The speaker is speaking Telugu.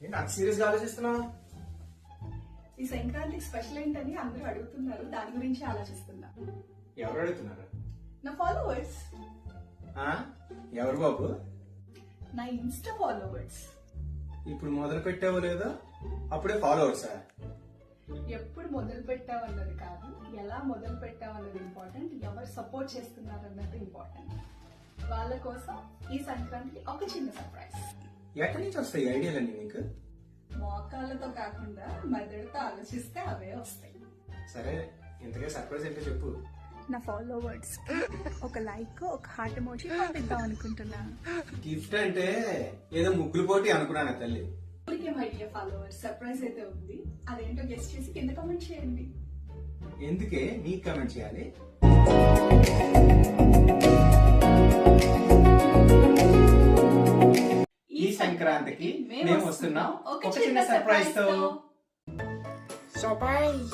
ఏంటి అంత సీరియస్ గా ఆలోచిస్తున్నావు? ఈ సంక్రాంతికి స్పెషల్ ఏంటని అందరూ అడుగుతున్నారు, దాని గురించి ఆలోచిస్తున్నా. ఎవరు అడుగుతున్నారు? నా ఫాలోవర్స్, ఆ? ఎవరు బాబు? నా ఇన్స్టా ఫాలోవర్స్. ఇప్పుడు మొదలు పెట్టావో లేదో అప్పుడే ఫాలోవర్సా? ఎప్పుడు మొదలు పెట్టావన్నది కాదు, ఎలా మొదలు పెట్టావన్నది ఇంపార్టెంట్, ఎవరు సపోర్ట్ చేస్తున్నారు అన్నది ఇంపార్టెంట్. వాళ్ళ కోసం ఈ సంక్రాంతికి ఒక చిన్న సర్ప్రైజ్. ఎక్కడి నుంచి వస్తాయి ఐడియాలన్నీ నీకు? మోకాళ్ళతో కాకుండా మెదడుతో ఆలోచిస్తే అవే వస్తాయి. సరే, ఇంతకే సర్ప్రైజ్ ఏంటో చెప్పు. నా ఫాలోవర్స్ ఒక లైక్, ఒక హార్ట్ ఎమోజీ పంపిద్దాం అనుకుంటున్నా. గిఫ్ట్ అంటే ఏదో ముగ్గులు పోటీ అనుకున్నాను తల్లి. ఊరికే మై డియర్ ఫాలోవర్స్, సర్ప్రైజ్ అయితే ఉంది, అదేంటో గెస్ట్ చేసి కింద కామెంట్ చేయండి. ఎందుకే నీకు కామెంట్ చేయాలి? ఈ సంక్రాంతికి మేము వస్తున్నాం ఒక చిన్న సర్ప్రైజ్ తో. Surprise!